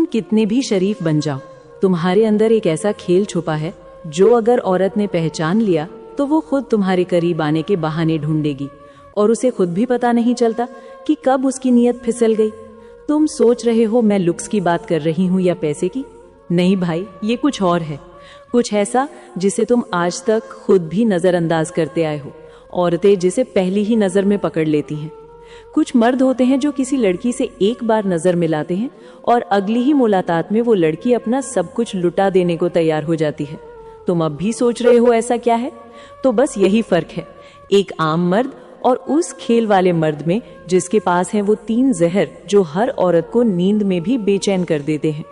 तुम कितने भी शरीफ बन जाओ, तुम्हारे अंदर एक ऐसा खेल छुपा है जो अगर औरत ने पहचान लिया तो वो खुद तुम्हारे करीब आने के बहाने ढूंढेगी और उसे खुद भी पता नहीं चलता कि कब उसकी नीयत फिसल गई। तुम सोच रहे हो मैं लुक्स की बात कर रही हूँ या पैसे की? नहीं भाई, ये कुछ और है, कुछ ऐसा जिसे तुम आज तक खुद भी नजरअंदाज करते आए हो। औरतें जिसे पहली ही नजर में पकड़ लेती हैं। कुछ मर्द होते हैं जो किसी लड़की से एक बार नजर मिलाते हैं और अगली ही मुलाकात में वो लड़की अपना सब कुछ लुटा देने को तैयार हो जाती है। तुम अब भी सोच रहे हो ऐसा क्या है? तो बस यही फर्क है एक आम मर्द और उस खेल वाले मर्द में जिसके पास है वो 3 जहर जो हर औरत को नींद में भी बेचैन कर देते हैं।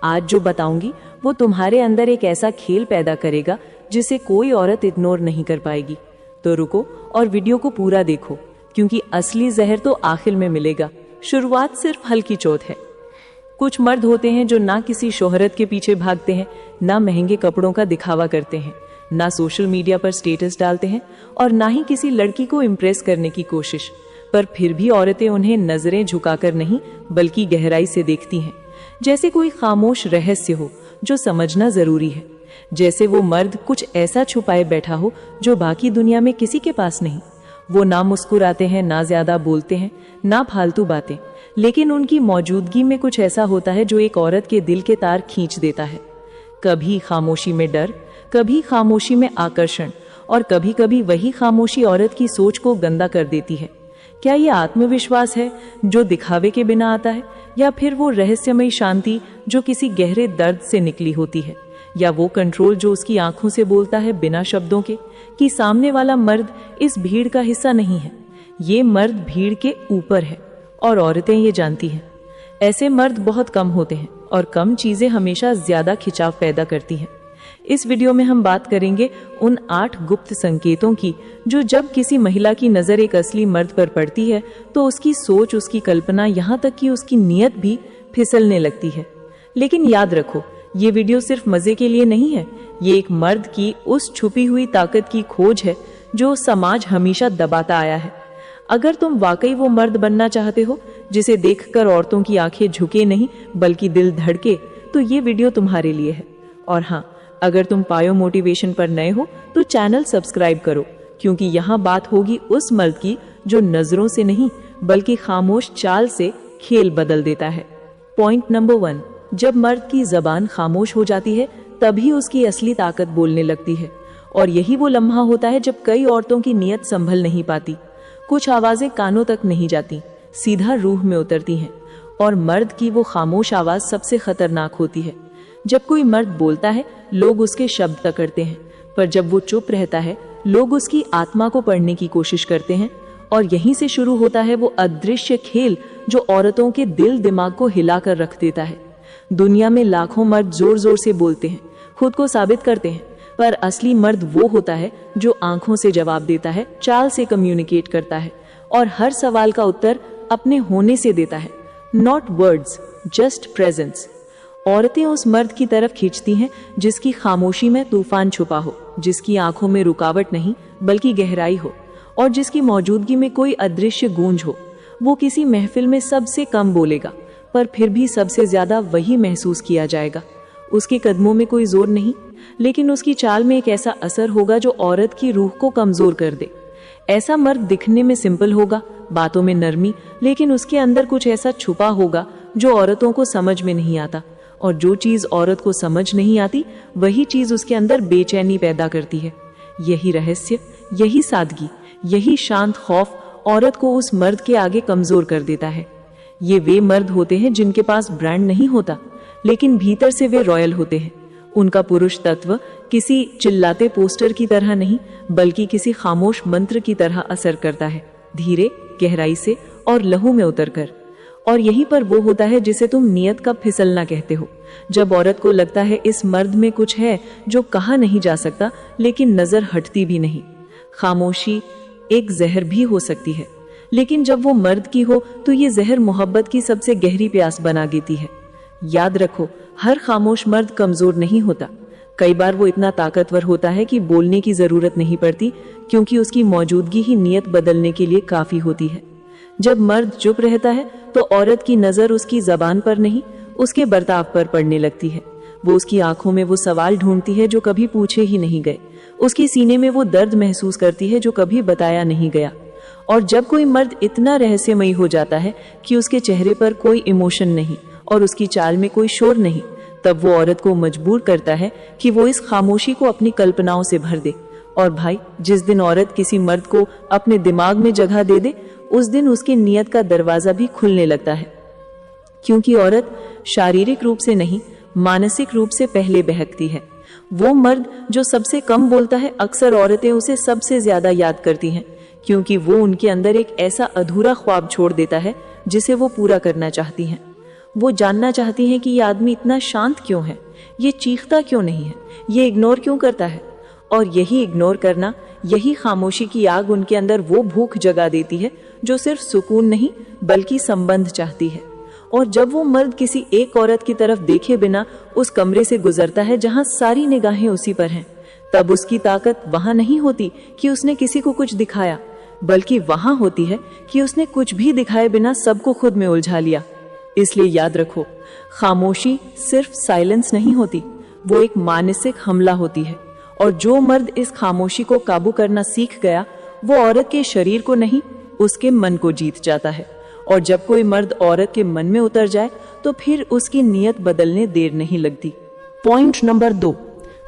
आज जो बताऊंगी वो तुम्हारे अंदर एक ऐसा खेल पैदा करेगा जिसे कोई औरत इग्नोर नहीं कर पाएगी। तो रुको और वीडियो को पूरा देखो, क्योंकि असली जहर तो आखिर में मिलेगा। शुरुआत सिर्फ हल्की चोट है। कुछ मर्द होते हैं जो ना किसी शोहरत के पीछे भागते हैं, ना महंगे कपड़ों का दिखावा करते हैं, ना सोशल मीडिया पर स्टेटस डालते हैं और ना ही किसी लड़की को इम्प्रेस करने की कोशिश। पर फिर भी औरतें उन्हें नजरें झुकाकर नहीं बल्कि गहराई से देखती हैं, जैसे कोई खामोश रहस्य हो जो समझना जरूरी है। जैसे वो मर्द कुछ ऐसा छुपाए बैठा हो जो बाकी दुनिया में किसी के पास नहीं। वो ना मुस्कुराते हैं, ना ज्यादा बोलते हैं, ना फालतू बातें, लेकिन उनकी मौजूदगी में कुछ ऐसा होता है जो एक औरत के दिल के तार खींच देता है। कभी खामोशी में डर, कभी खामोशी में आकर्षण और कभी कभी वही खामोशी औरत की सोच को गंदा कर देती है। क्या ये आत्मविश्वास है जो दिखावे के बिना आता है, या फिर वो रहस्यमयी शांति जो किसी गहरे दर्द से निकली होती है, या वो कंट्रोल जो उसकी आंखों से बोलता है बिना शब्दों के कि सामने वाला मर्द इस भीड़ का हिस्सा नहीं है, ये मर्द भीड़ के ऊपर है और औरतें ये जानती हैं। ऐसे मर्द बहुत कम होते हैं और कम चीजें हमेशा ज्यादा खिंचाव पैदा करती हैं। इस वीडियो में हम बात करेंगे उन 8 गुप्त संकेतों की जो जब किसी महिला की नजर एक असली मर्द पर पड़ती है तो उसकी सोच, उसकी कल्पना, यहाँ तक कि उसकी नीयत भी फिसलने लगती है। लेकिन याद रखो, ये वीडियो सिर्फ मजे के लिए नहीं है, ये एक मर्द की उस छुपी हुई ताकत की खोज है जो समाज हमेशा दबाता आया है। अगर तुम वाकई वो मर्द बनना चाहते हो जिसे देखकर औरतों की आंखें झुके नहीं बल्कि दिल धड़के, तो ये वीडियो तुम्हारे लिए है। और हाँ, अगर तुम पायो मोटिवेशन पर नए हो तो चैनल सब्सक्राइब करो, क्योंकि यहाँ बात होगी उस मर्द की जो नजरों से नहीं बल्कि खामोश चाल से खेल बदल देता है। पॉइंट नंबर 1, जब मर्द की जबान खामोश हो जाती है तभी उसकी असली ताकत बोलने लगती है। और यही वो लम्हा होता है जब कई औरतों की नीयत संभल नहीं पाती। कुछ आवाजें कानों तक नहीं जाती, सीधा रूह में उतरती हैं, और मर्द की वो खामोश आवाज सबसे खतरनाक होती है। जब कोई मर्द बोलता है लोग उसके शब्द पकड़ते हैं, पर जब वो चुप रहता है लोग उसकी आत्मा को पढ़ने की कोशिश करते हैं। और यहीं से शुरू होता है वो अदृश्य खेल जो औरतों के दिल दिमाग को हिलाकर रख देता है। दुनिया में लाखों मर्द जोर जोर से बोलते हैं, खुद को साबित करते हैं, पर असली मर्द वो होता है जो आंखों से जवाब देता है, चाल से कम्युनिकेट करता है और हर सवाल का उत्तर अपने होने से देता है। Not words, just presence. औरतें उस मर्द की तरफ खींचती हैं जिसकी खामोशी में तूफान छुपा हो, जिसकी आंखों में रुकावट नहीं बल्कि गहराई हो, और जिसकी मौजूदगी में कोई अदृश्य गूंज हो। वो किसी महफिल में सबसे कम बोलेगा, पर फिर भी सबसे ज्यादा वही महसूस किया जाएगा। उसके कदमों में कोई जोर नहीं, लेकिन उसकी चाल में एक ऐसा असर होगा जो औरत की रूह को कमजोर कर दे। ऐसा मर्द दिखने में सिंपल होगा, बातों में नरमी, लेकिन उसके अंदर कुछ ऐसा छुपा होगा जो औरतों को समझ में नहीं आता। और जो चीज औरत को समझ नहीं आती वही चीज उसके अंदर बेचैनी पैदा करती है। यही रहस्य, यही सादगी, यही शांत खौफ औरत को उस मर्द के आगे कमजोर कर देता है। ये वे मर्द होते हैं जिनके पास ब्रांड नहीं होता, लेकिन भीतर से वे रॉयल होते हैं। उनका पुरुष तत्व किसी चिल्लाते पोस्टर की तरह नहीं बल्कि किसी खामोश मंत्र की तरह असर करता है, धीरे, गहराई से और लहू में उतरकर। और यही पर वो होता है जिसे तुम नियत का फिसलना कहते हो। जब औरत को लगता है इस मर्द में कुछ है जो कहा नहीं जा सकता, लेकिन नजर हटती भी नहीं। खामोशी एक जहर भी हो सकती है, लेकिन जब वो मर्द की हो तो ये जहर मोहब्बत की सबसे गहरी प्यास बना देती है। याद रखो, हर खामोश मर्द कमजोर नहीं होता। कई बार वो इतना ताकतवर होता है कि बोलने की जरूरत नहीं पड़ती, क्योंकि उसकी मौजूदगी ही नियत बदलने के लिए काफी होती है। जब मर्द चुप रहता है तो औरत की नजर उसकी जबान पर नहीं, उसके बर्ताव पर पड़ने लगती है। वो उसकी आंखों में वो सवाल ढूंढती है जो कभी पूछे ही नहीं गए। उसकी सीने में वो दर्द महसूस करती है जो कभी बताया नहीं गया। और जब कोई मर्द इतना रहस्यमयी हो जाता है कि उसके चेहरे पर कोई इमोशन नहीं और उसकी चाल में कोई शोर नहीं, तब वो औरत को मजबूर करता है कि वो इस खामोशी को अपनी कल्पनाओं से भर दे। और भाई, जिस दिन औरत किसी मर्द को अपने दिमाग में जगह दे दे, उस दिन उसकी नियत का दरवाजा भी खुलने लगता है। क्योंकि औरत शारीरिक रूप से नहीं, मानसिक रूप से पहले बहकती है। वो मर्द जो सबसे कम बोलता है, अक्सर औरतें उसे सबसे ज्यादा याद करती हैं, क्योंकि वो उनके अंदर एक ऐसा अधूरा ख्वाब छोड़ देता है जिसे वो पूरा करना चाहती हैं। वो जानना चाहती हैं कि ये आदमी इतना शांत क्यों है, ये चीखता क्यों नहीं है, ये इग्नोर क्यों करता है। और यही इग्नोर करना, यही खामोशी की आग उनके अंदर वो भूख जगा देती है जो सिर्फ सुकून नहीं बल्कि संबंध चाहती है। और जब वो मर्द किसी एक औरत की तरफ देखे बिना उस कमरे से गुजरता है जहां सारी निगाहें उसी पर हैं, तब उसकी ताकत वहां नहीं होती कि उसने किसी को कुछ दिखाया, बल्कि वहां होती है कि उसने कुछ भी दिखाए बिना सबको खुद में उलझा लिया। इसलिए याद रखो, खामोशी सिर्फ साइलेंस नहीं होती, वो एक मानसिक हमला होती है। और जो मर्द इस खामोशी को काबू करना सीख गया, वो औरत के शरीर को नहीं, उसके मन को जीत जाता है। और जब कोई मर्द औरत के मन में उतर जाए तो फिर उसकी नीयत बदलने देर नहीं लगती। पॉइंट नंबर 2,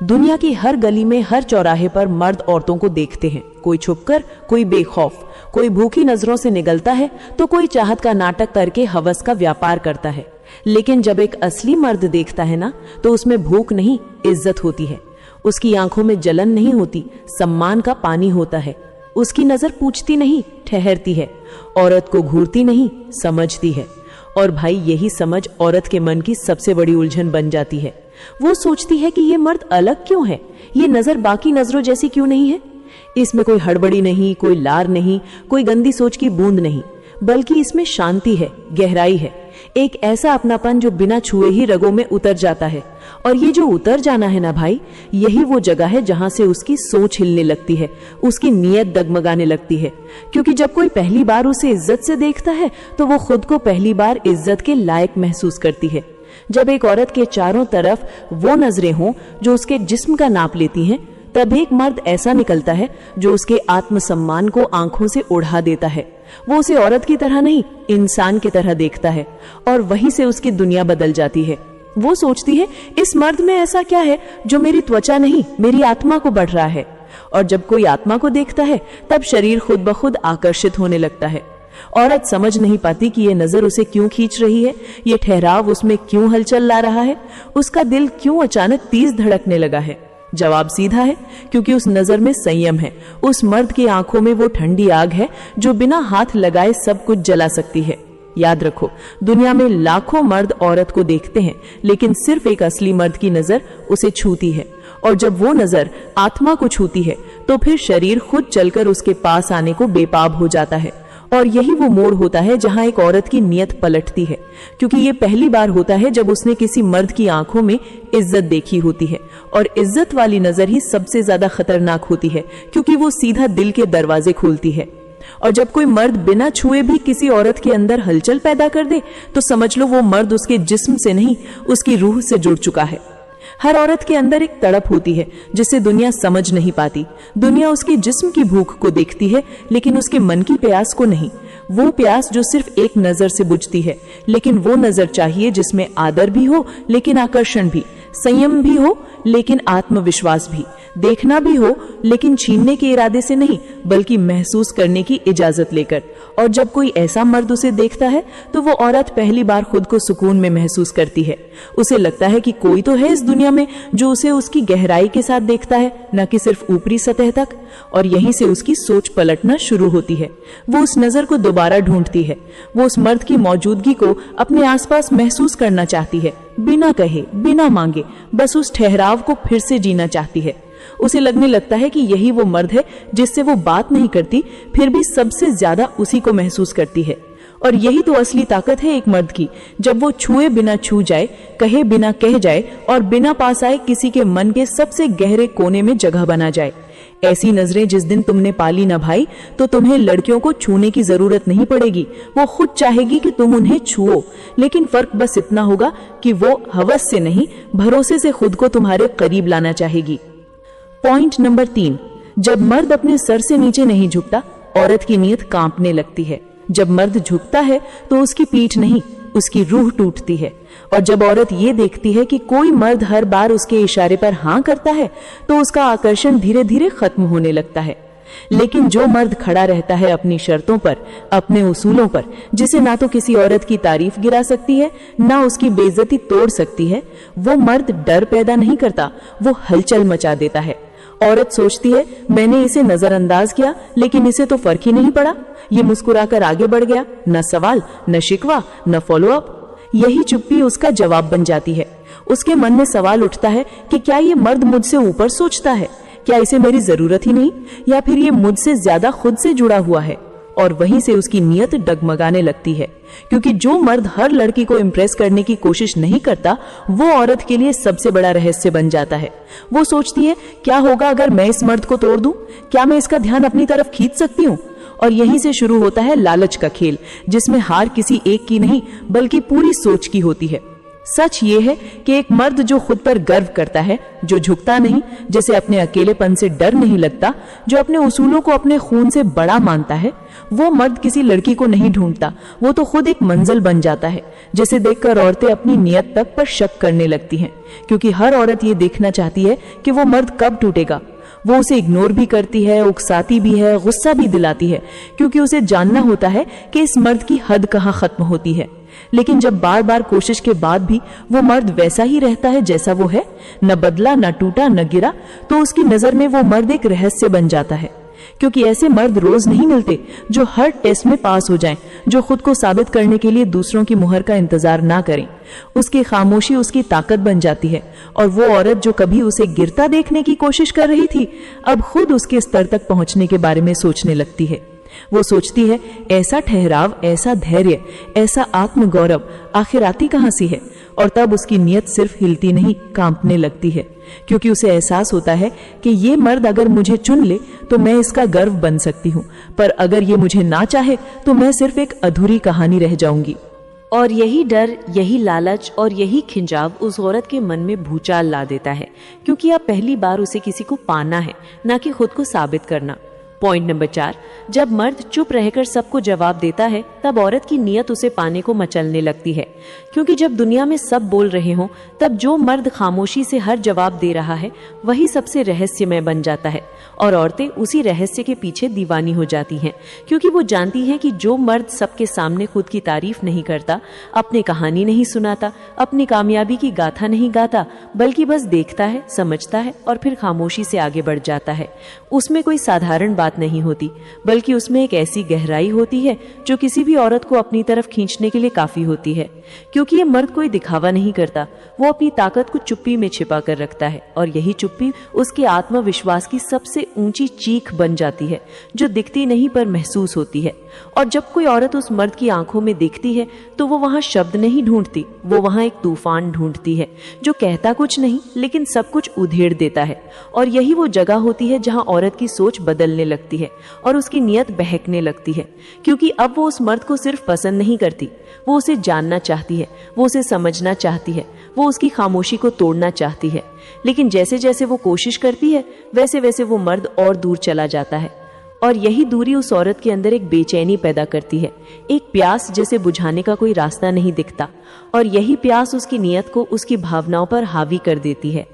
दुनिया की हर गली में, हर चौराहे पर मर्द औरतों को देखते हैं। कोई छुपकर, कोई बेखौफ, कोई भूखी नजरों से निगलता है तो कोई चाहत का नाटक करके हवस का व्यापार करता है। लेकिन जब एक असली मर्द देखता है ना, तो उसमें भूख नहीं, इज्जत होती है। उसकी आंखों में जलन नहीं होती, सम्मान का पानी होता है। उसकी नजर पूछती नहीं, ठहरती है। औरत को घूरती नहीं, समझती है। और भाई, यही समझ औरत के मन की सबसे बड़ी उलझन बन जाती है। वो सोचती है कि ये मर्द अलग क्यों है, ये नजर बाकी नजरों जैसी क्यों नहीं है। इसमें कोई हड़बड़ी नहीं, कोई लार नहीं, कोई गंदी सोच की बूंद नहीं, बल्कि इसमें शांति है, गहराई है, एक ऐसा अपनापन जो बिना छुए ही रगों में उतर जाता है। और ये जो उतर जाना है ना भाई, यही वो जगह है जहां से उसकी सोच हिलने लगती है, उसकी नीयत डगमगाने लगती है। क्योंकि जब कोई पहली बार उसे इज्जत से देखता है तो वो खुद को पहली बार इज्जत के लायक महसूस करती है। जब एक औरत के चारों तरफ वो नजरें हों जो उसके जिस्म का नाप लेती हैं, तब एक मर्द ऐसा निकलता है जो उसके आत्मसम्मान को आंखों से उड़ा देता है। वो उसे औरत की तरह नहीं, इंसान की तरह देखता है। और वहीं से उसकी दुनिया बदल जाती है। वो सोचती है, इस मर्द में ऐसा क्या है जो मेरी त्वचा नहीं, मेरी आत्मा को बढ़ रहा है। और जब कोई आत्मा को देखता है, तब शरीर खुद ब खुद आकर्षित होने लगता है। औरत समझ नहीं पाती कि ये नजर उसे क्यों खींच रही है, ये ठहराव उसमें क्यों हलचल ला रहा है, उसका दिल क्यों अचानक तेज धड़कने लगा है। जवाब सीधा है, क्योंकि उस नजर में संयम है। उस मर्द की आंखों में वो ठंडी आग है जो बिना हाथ लगाए सब कुछ जला सकती है। याद रखो, दुनिया में लाखों मर्द औरत को देखते हैं, लेकिन सिर्फ एक असली मर्द की नजर उसे छूती है। और जब वो नजर आत्मा को छूती है, तो फिर शरीर खुद चलकर उसके पास आने को बेपाब हो जाता है। और यही वो मोड़ होता है जहां एक औरत की नियत पलटती है, क्योंकि ये पहली बार होता है जब उसने किसी मर्द की आंखों में इज्जत देखी होती है। और इज्जत वाली नजर ही सबसे ज्यादा खतरनाक होती है, क्योंकि वो सीधा दिल के दरवाजे खोलती है। और जब कोई मर्द बिना छुए भी किसी औरत के अंदर हलचल पैदा कर दे, तो समझ लो वो मर्द उसके जिस्म से नहीं, उसकी रूह से जुड़ चुका है। हर औरत के अंदर एक तड़प होती है जिसे दुनिया समझ नहीं पाती। दुनिया उसके जिस्म की भूख को देखती है, लेकिन उसके मन की प्यास को नहीं। वो प्यास जो सिर्फ एक नजर से बुझती है, लेकिन वो नजर चाहिए जिसमें आदर भी हो लेकिन आकर्षण भी, संयम भी हो लेकिन आत्मविश्वास भी, देखना भी हो लेकिन छीनने के इरादे से नहीं, बल्कि महसूस करने की इजाजत लेकर। और जब कोई ऐसा मर्द उसे देखता है, तो वो औरत पहली बार खुद को सुकून में महसूस करती है। उसे लगता है कि कोई तो है इस दुनिया में जो उसे उसकी गहराई के साथ देखता है, न कि सिर्फ ऊपरी सतह तक। और यहीं से उसकी सोच पलटना शुरू होती है। वो उस नजर को दोबारा ढूंढती है। वो उस मर्द की मौजूदगी को अपने आसपास महसूस करना चाहती है, बिना कहे, बिना मांगे, बस उस ठहराव को फिर से जीना चाहती है। उसे लगने लगता है कि यही वो मर्द है जिससे वो बात नहीं करती, फिर भी सबसे ज्यादा उसी को महसूस करती है। और यही तो असली ताकत है एक मर्द की, जब वो छुए बिना छू जाए, कहे बिना कह जाए और बिना पास आए किसी के मन के सबसे गहरे कोने में जगह बना जाए। ऐसी नजरें जिस दिन तुमने पाली ना भाई, तो तुम्हें लड़कियों को छूने की जरूरत नहीं पड़ेगी, वो खुद चाहेगी कि तुम उन्हें छुओ। लेकिन फर्क बस इतना होगा कि वो हवस से नहीं, भरोसे से खुद को तुम्हारे करीब लाना चाहेगी। पॉइंट नंबर 3, जब मर्द अपने सर से नीचे नहीं झुकता, औरत की नीयत कांपने लगती है। जब मर्द झुकता है तो उसकी पीठ नहीं, उसकी रूह टूटती है। और जब औरत ये देखती है कि कोई मर्द हर बार उसके इशारे पर हाँ करता है, तो उसका आकर्षण धीरे धीरे खत्म होने लगता है। लेकिन जो मर्द खड़ा रहता है अपनी शर्तों पर, अपने उसूलों पर, जिसे ना तो किसी औरत की तारीफ गिरा सकती है, ना उसकी बेइज्जती तोड़ सकती है, वो मर्द डर पैदा नहीं करता, वो हलचल मचा देता है। औरत सोचती है मैंने इसे नजरअंदाज किया लेकिन इसे तो फर्क ही नहीं पड़ा, ये मुस्कुराकर आगे बढ़ गया, न सवाल, न शिकवा, न फॉलो अप। यही चुप्पी उसका जवाब बन जाती है। उसके मन में सवाल उठता है कि क्या ये मर्द मुझसे ऊपर सोचता है, क्या इसे मेरी जरूरत ही नहीं, या फिर ये मुझसे ज्यादा खुद से जुड़ा हुआ है। और वहीं से उसकी नीयत डगमगाने लगती है, क्योंकि जो मर्द हर लड़की को इम्प्रेस करने की कोशिश नहीं करता, वो औरत के लिए सबसे बड़ा रहस्य बन जाता है। वो सोचती है क्या होगा अगर मैं इस मर्द को तोड़ दूं, क्या मैं इसका ध्यान अपनी तरफ खींच सकती हूँ। और यहीं से शुरू होता है लालच का खेल, जिसमें हार किसी एक की नहीं बल्कि पूरी सोच की होती है। सच ये है कि एक मर्द जो खुद पर गर्व करता है, जो झुकता नहीं, जिसे अपने अकेलेपन से डर नहीं लगता, जो अपने उसूलों को अपने खून से बड़ा मानता है, वो मर्द किसी लड़की को नहीं ढूंढता, वो तो खुद एक मंजिल बन जाता है, जिसे देखकर औरतें अपनी नियत तक पर शक करने लगती हैं। क्योंकि हर औरत ये देखना चाहती है कि वो मर्द कब टूटेगा। वो उसे इग्नोर भी करती है, उकसाती भी है, गुस्सा भी दिलाती है, क्योंकि उसे जानना होता है कि इस मर्द की हद कहाँ खत्म होती है। लेकिन जब बार बार कोशिश के बाद भी वो मर्द वैसा ही रहता है जैसा वो है, न बदला, न टूटा, न गिरा, तो उसकी नजर में वो मर्द एक रहस्य बन जाता है। क्योंकि ऐसे मर्द रोज नहीं मिलते जो हर टेस्ट में पास हो जाएं, जो खुद को साबित करने के लिए दूसरों की मुहर का इंतजार ना करें। उसकी खामोशी उसकी ताकत बन जाती है, और वो औरत जो कभी उसे गिरता देखने की कोशिश कर रही थी, अब खुद उसके स्तर तक पहुंचने के बारे में सोचने लगती है। वो सोचती है ऐसा ठहराव, ऐसा धैर्य, ऐसा आत्मगौरव आखिर आती कहां से है। और तब उसकी नीयत सिर्फ हिलती नहीं, कांपने लगती है, क्योंकि उसे एहसास होता है कि ये मर्द अगर मुझे चुन ले तो मैं इसका गर्व बन सकती हूँ, पर अगर ये मुझे ना चाहे तो मैं सिर्फ एक अधूरी कहानी रह जाऊंगी। और यही डर, यही लालच और यही खिंचाव उस औरत के मन में भूचाल ला देता है, क्योंकि अब पहली बार उसे किसी को पाना है, ना कि खुद को साबित करना। पॉइंट नंबर 4, जब मर्द चुप रहकर सबको जवाब देता है, तब औरत की नीयत उसे पाने को मचलने लगती है। क्योंकि जब दुनिया में सब बोल रहे हों, तब जो मर्द खामोशी से हर जवाब दे रहा है, वही सबसे रहस्यमय बन जाता है। और औरतें उसी रहस्य के पीछे दीवानी हो जाती हैं, क्योंकि वो जानती हैं कि जो मर्द सबके सामने खुद की तारीफ नहीं करता, अपनी कहानी नहीं सुनाता, अपनी कामयाबी की गाथा नहीं गाता, बल्कि बस देखता है, समझता है और फिर खामोशी से आगे बढ़ जाता है, उसमें कोई साधारण बात नहीं होती, बल्कि उसमें एक ऐसी गहराई होती है जो किसी भी औरत को अपनी तरफ खींचने के लिए काफी होती है। क्योंकि ये मर्द कोई दिखावा नहीं करता, वो अपनी ताकत को चुप्पी में छिपा कर रखता है, और यही चुप्पी उसके आत्मविश्वास की सबसे ऊंची चीख बन जाती है, जो दिखती नहीं पर महसूस होती है। और जब कोई औरत उस मर्द की आंखों में देखती है, तो वो वहां शब्द नहीं ढूंढती, वो वहां एक तूफान ढूंढती है, जो कहता कुछ नहीं लेकिन सब कुछ उधेड़ देता है। और यही वो जगह होती है जहां औरत की सोच बदलने लगती है और उसकी नीयत बहकने लगती है, क्योंकि अब वो उस मर्द को सिर्फ पसंद नहीं करती, वो उसे जानना चाहती है, वो उसे समझना चाहती है, वो उसकी खामोशी को तोड़ना चाहती है। लेकिन जैसे जैसे वो कोशिश करती है, वैसे वैसे वो मर्द और दूर चला जाता है। और यही दूरी उस औरत के अंदर एक बेचैनी पैदा करती है, एक प्यास जिसे बुझाने का कोई रास्ता नहीं दिखता। और यही प्यास उसकी नीयत को, उसकी भावनाओं पर हावी कर देती है।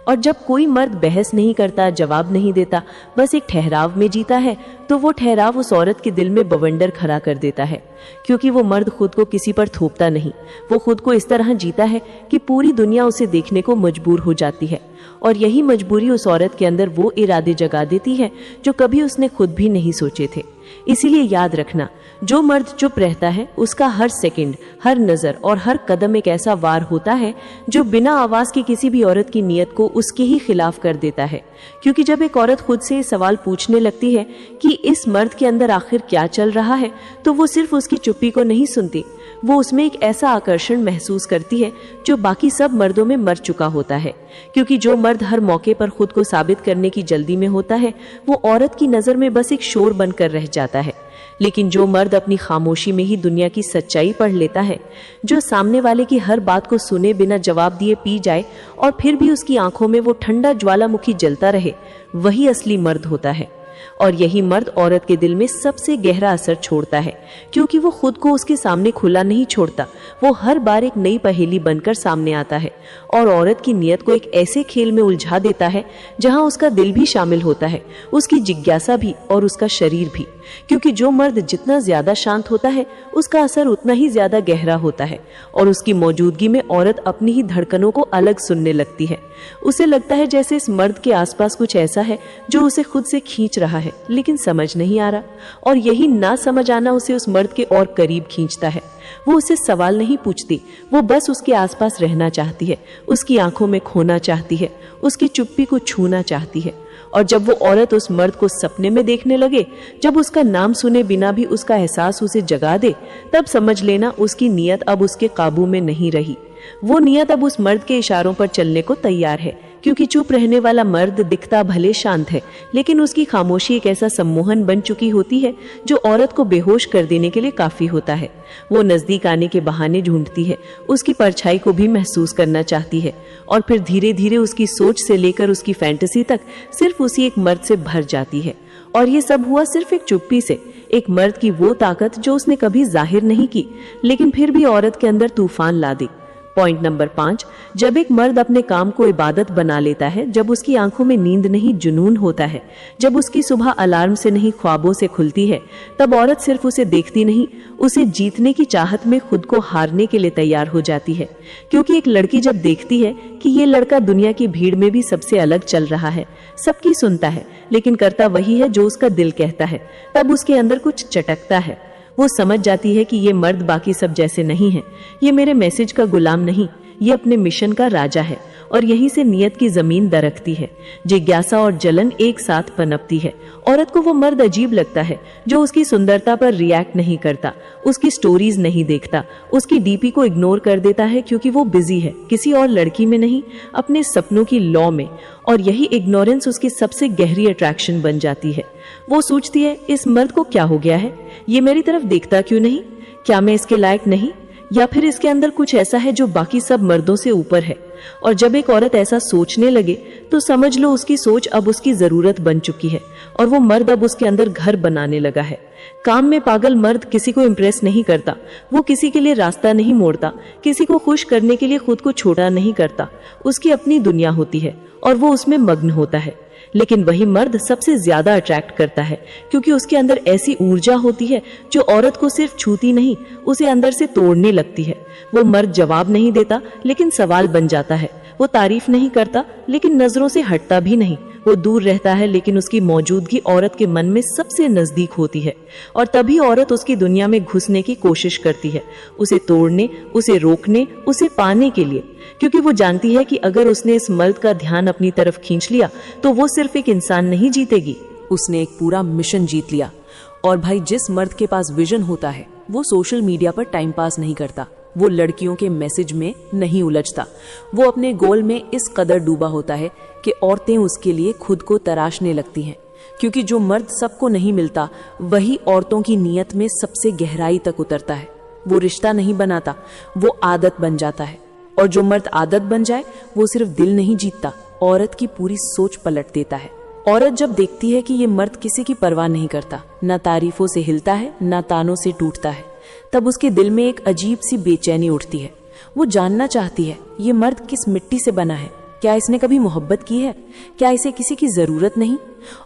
और जब कोई मर्द बहस नहीं करता, जवाब नहीं देता, बस एक ठहराव में जीता है, तो वो ठहराव उस औरत के दिल में बवंडर खड़ा कर देता है। क्योंकि वो मर्द खुद को किसी पर थोपता नहीं, वो खुद को इस तरह जीता है कि पूरी दुनिया उसे देखने को मजबूर हो जाती है। और यही मजबूरी उस औरत के अंदर वो इरादे जगा देती है जो कभी उसने खुद भी नहीं सोचे थे। इसीलिए याद रखना, जो मर्द चुप रहता है, उसका हर सेकंड, हर नजर और हर कदम एक ऐसा वार होता है जो बिना आवाज की किसी भी औरत की नीयत को उसके ही खिलाफ कर देता है। क्योंकि जब एक औरत खुद से सवाल पूछने लगती है कि इस मर्द के अंदर आखिर क्या चल रहा है, तो वो सिर्फ उसकी चुप्पी को नहीं सुनती, वो उसमें एक ऐसा आकर्षण महसूस करती है जो बाकी सब मर्दों में मर चुका होता है। क्योंकि जो मर्द हर मौके पर खुद को साबित करने की जल्दी में होता है, वो औरत की नजर में बस एक शोर बनकर रह जाता है। लेकिन जो मर्द अपनी खामोशी में ही दुनिया की सच्चाई पढ़ लेता है, जो सामने वाले की हर बात को सुने बिना जवाब दिए पी जाए और फिर भी उसकी आंखों में वो ठंडा ज्वालामुखी जलता रहे, वही असली मर्द होता है। और यही मर्द औरत के दिल में सबसे गहरा असर छोड़ता है, क्योंकि वो खुद को उसके सामने खुला नहीं छोड़ता। वो हर बार एक नई पहेली बनकर सामने आता है और औरत की नियत को एक ऐसे खेल में उलझा देता है जहां उसका दिल भी शामिल होता है, उसकी जिज्ञासा भी और उसका शरीर भी। क्योंकि जो मर्द जितना ज्यादा शांत होता है, उसका असर उतना ही ज्यादा गहरा होता है और उसकी मौजूदगी में औरत अपनी ही धड़कनों को अलग सुनने लगती है। उसे लगता है जैसे इस मर्द के आसपास कुछ ऐसा है जो उसे खुद से खींच रहा है, लेकिन समझ नहीं आ रहा। और यही ना समझ आना उसे उस मर्द के और करीब खींचता है। वो उससे सवाल नहीं पूछती, वो बस उसके आसपास रहना चाहती है, उसकी आंखों में खोना चाहती है, उसकी चुप्पी को छूना चाहती है। और जब वो औरत उस मर्द को सपने में देखने लगे, जब उसका नाम सुने बिना भी उसका एहसास उसे जगा दे, तब समझ लेना उसकी नीयत अब उसके काबू में नहीं रही। वो नियत अब उस मर्द के इशारों पर चलने को तैयार है। क्योंकि चुप रहने वाला मर्द दिखता भले शांत है, लेकिन उसकी खामोशी एक ऐसा सम्मोहन बन चुकी होती है जो औरत को बेहोश कर देने के लिए काफी होता है। वो नजदीक आने के बहाने ढूंढती है, उसकी परछाई को भी महसूस करना चाहती है और फिर धीरे धीरे उसकी सोच से लेकर उसकी फैंटेसी तक सिर्फ उसी एक मर्द से भर जाती है। और ये सब हुआ सिर्फ एक चुप्पी से, एक मर्द की वो ताकत जो उसने कभी जाहिर नहीं की, लेकिन फिर भी औरत के अंदर तूफान ला दी। पॉइंट नंबर 5, जब एक मर्द अपने काम को इबादत बना लेता है, जब उसकी आंखों में नींद नहीं जुनून होता है, जब उसकी सुबह अलार्म से नहीं ख्वाबों से खुलती है, तब औरत सिर्फ उसे देखती नहीं, उसे जीतने की चाहत में खुद को हारने के लिए तैयार हो जाती है। क्योंकि एक लड़की जब देखती है कि ये लड़का दुनिया की भीड़ में भी सबसे अलग चल रहा है, सबकी सुनता है लेकिन करता वही है जो उसका दिल कहता है, तब उसके अंदर कुछ चटकता है। वो समझ जाती है कि ये मर्द बाकी सब जैसे नहीं है, ये मेरे मैसेज का गुलाम नहीं, ये अपने मिशन का राजा है। और यहीं से नियत की जमीन दरकती है, जिज्ञासा और जलन एक साथ पनपती है। औरत को वो मर्द अजीब लगता है जो उसकी सुंदरता पर रिएक्ट नहीं करता, उसकी स्टोरीज नहीं देखता, उसकी डीपी को इग्नोर कर देता है, क्योंकि वो बिजी है किसी और लड़की में नहीं, अपने सपनों की लौ में। और यही इग्नोरेंस उसकी सबसे गहरी अट्रैक्शन बन जाती है। वो सोचती है, इस मर्द को क्या हो गया है, ये मेरी तरफ देखता क्यों नहीं, क्या मैं इसके लायक नहीं, या फिर इसके अंदर कुछ ऐसा है जो बाकी सब मर्दों से ऊपर है। और जब एक औरत ऐसा सोचने लगे तो समझ लो उसकी सोच अब उसकी जरूरत बन चुकी है और वो मर्द अब उसके अंदर घर बनाने लगा है। काम में पागल मर्द किसी को इम्प्रेस नहीं करता, वो किसी के लिए रास्ता नहीं मोड़ता, किसी को खुश करने के लिए खुद को छोटा नहीं करता। उसकी अपनी दुनिया होती है और वो उसमें मग्न होता है। लेकिन वही मर्द सबसे ज्यादा अट्रैक्ट करता है, क्योंकि उसके अंदर ऐसी ऊर्जा होती है जो औरत को सिर्फ छूती नहीं, उसे अंदर से तोड़ने लगती है। वो मर्द जवाब नहीं देता लेकिन सवाल बन जाता है, वो तारीफ नहीं करता लेकिन नजरों से हटता भी नहीं, वो दूर रहता है लेकिन उसकी मौजूदगी औरत के मन में सबसे नजदीक होती है। और तभी औरत उसकी दुनिया में घुसने की कोशिश करती है, उसे तोड़ने, उसे रोकने, उसे पाने के लिए। क्योंकि वो जानती है कि अगर उसने इस मर्द का ध्यान अपनी तरफ खींच लिया तो वो सिर्फ एक इंसान नहीं जीतेगी, उसने एक पूरा मिशन जीत लिया। और भाई, जिस मर्द के पास विजन होता है वो सोशल मीडिया पर टाइम पास नहीं करता, वो लड़कियों के मैसेज में नहीं उलझता, वो अपने गोल में इस कदर डूबा होता है कि औरतें उसके लिए खुद को तराशने लगती हैं। क्योंकि जो मर्द सबको नहीं मिलता वही औरतों की नीयत में सबसे गहराई तक उतरता है। वो रिश्ता नहीं बनाता, वो आदत बन जाता है। और जो मर्द आदत बन जाए वो सिर्फ दिल नहीं जीतता, औरत की पूरी सोच पलट देता है। औरत जब देखती है कि ये मर्द किसी की परवाह नहीं करता, ना तारीफों से हिलता है ना तानों से टूटता है, तब उसके दिल में एक अजीब सी बेचैनी उठती है। वो जानना चाहती है ये मर्द किस मिट्टी से बना है, क्या इसने कभी मोहब्बत की है, क्या इसे किसी की जरूरत नहीं।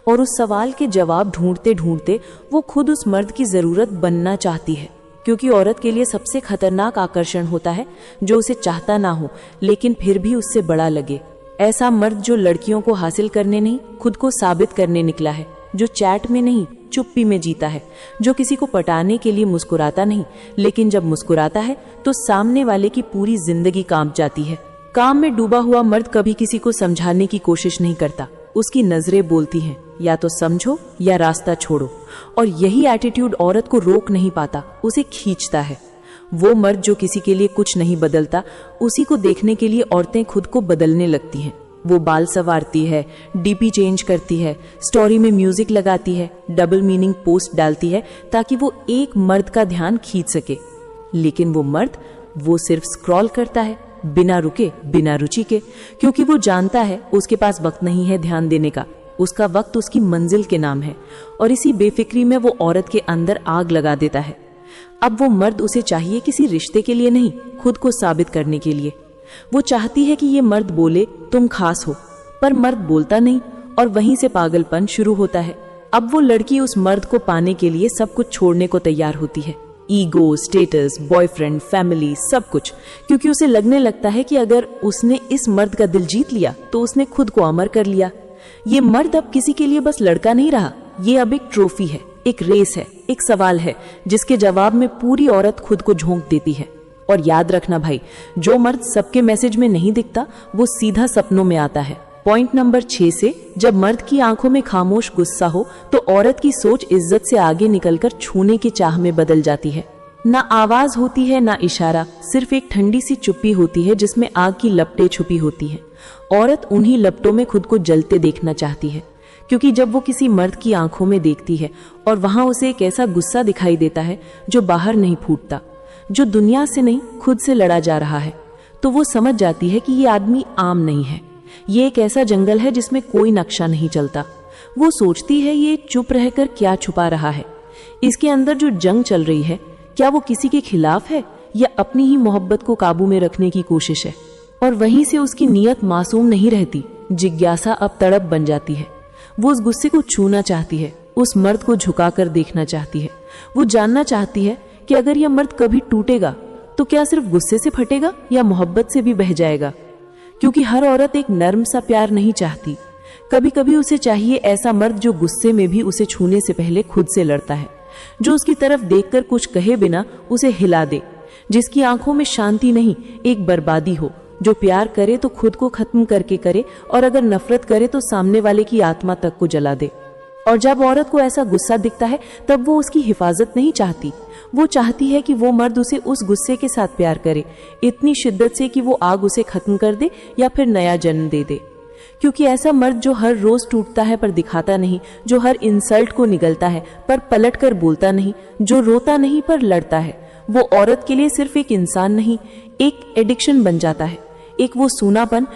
और उस सवाल के जवाब ढूंढते ढूंढते वो खुद उस मर्द की जरूरत बनना चाहती है। क्योंकि औरत के लिए सबसे खतरनाक आकर्षण होता है जो उसे चाहता ना हो लेकिन फिर भी उससे बड़ा लगे। ऐसा मर्द जो लड़कियों को हासिल करने नहीं, खुद को साबित करने निकला है, जो चैट में नहीं चुप्पी में जीता है, जो किसी को पटाने के लिए मुस्कुराता नहीं, लेकिन जब मुस्कुराता है तो सामने वाले की पूरी जिंदगी कांप जाती है। काम में डूबा हुआ मर्द कभी किसी को समझाने की कोशिश नहीं करता, उसकी नजरें बोलती हैं, या तो समझो या रास्ता छोड़ो। और यही एटीट्यूड औरत को रोक नहीं पाता, उसे खींचता है। वो मर्द जो किसी के लिए कुछ नहीं बदलता, उसी को देखने के लिए औरतें खुद को बदलने लगती हैं। वो बाल संवारती है, डीपी चेंज करती है, स्टोरी में म्यूजिक लगाती है, डबल मीनिंग पोस्ट डालती है ताकि वो एक मर्द का ध्यान खींच सके। लेकिन वो मर्द वो सिर्फ स्क्रॉल करता है, बिना रुके, बिना रुचि के, क्योंकि वो जानता है उसके पास वक्त नहीं है ध्यान देने का। उसका वक्त उसकी मंजिल के नाम है और इसी बेफिक्री में वो औरत के अंदर आग लगा देता है। अब वो मर्द उसे चाहिए किसी रिश्ते के लिए नहीं, खुद को साबित करने के लिए। वो चाहती है कि ये मर्द बोले तुम खास हो, पर मर्द बोलता नहीं और वहीं से पागलपन शुरू होता है। अब वो लड़की उस मर्द को पाने के लिए सब कुछ छोड़ने को तैयार होती है, ईगो, स्टेटस, बॉयफ्रेंड, फैमिली, सब कुछ, क्योंकि उसे लगने लगता है कि अगर उसने इस मर्द का दिल जीत लिया तो उसने खुद को अमर कर लिया। ये मर्द अब किसी के लिए बस लड़का नहीं रहा, ये अब एक ट्रॉफी है, एक रेस है, एक सवाल है जिसके जवाब में पूरी औरत खुद को झोंक देती है। और याद रखना भाई, जो मर्द सबके मैसेज में नहीं दिखता वो सीधा सपनों में आता है। पॉइंट नंबर 6 से, जब मर्द की आंखों में खामोश गुस्सा हो तो औरत की सोच इज्जत से आगे निकलकर छूने की चाह में बदल जाती है। ना आवाज होती है ना इशारा, सिर्फ एक ठंडी सी चुप्पी होती है जिसमें आग की लपटें छुपी होती हैं। औरत उन्हीं लपटों में खुद को जलते देखना चाहती है, क्योंकि जब वो किसी मर्द की आंखों में देखती है और वहां उसे एक ऐसा गुस्सा दिखाई देता है जो बाहर नहीं फूटता, जो दुनिया से नहीं खुद से लड़ा जा रहा है, तो वो समझ जाती है कि ये आदमी आम नहीं है। ये एक ऐसा जंगल है जिसमें कोई नक्शा नहीं चलता। वो सोचती है ये चुप रहकर क्या छुपा रहा है, इसके अंदर जो जंग चल रही है क्या वो किसी के खिलाफ है या अपनी ही मोहब्बत को काबू में रखने की कोशिश है। और वहीं से उसकी नीयत मासूम नहीं रहती, जिज्ञासा अब तड़प बन जाती है। वो उस गुस्से को छूना चाहती है, उस मर्द को झुकाकर देखना चाहती है। वो जानना चाहती है कि अगर यह मर्द कभी टूटेगा तो क्या सिर्फ गुस्से से फटेगा या मोहब्बत से भी बह जाएगा। क्योंकि हर औरत एक नर्म सा प्यार नहीं चाहती, कभी कभी उसे चाहिए ऐसा मर्द जो गुस्से में भी उसे छूने से पहले खुद से लड़ता है, जो उसकी तरफ देखकर कुछ कहे बिना उसे हिला दे, जिसकी आंखों में शांति नहीं एक बर्बादी हो, जो प्यार करे तो खुद को खत्म करके करे और अगर नफरत करे तो सामने वाले की आत्मा तक को जला दे। और जब औरत को ऐसा गुस्सा दिखता है तब वो उसकी हिफाजत नहीं चाहती, वो चाहती है कि वो मर्द उसे उस गुस्से के साथ प्यार करे, इतनी शिद्दत से कि वो आग उसे खत्म कर दे या फिर नया जन्म दे दे। क्योंकि ऐसा मर्द जो हर रोज टूटता है पर दिखाता नहीं, जो हर इंसल्ट को निगलता है पर पलट कर बोलता नहीं, जो रोता नहीं पर लड़ता है, वो औरत के लिए सिर्फ एक इंसान नहीं, एक एडिक्शन बन जाता है, एक वो सूनापन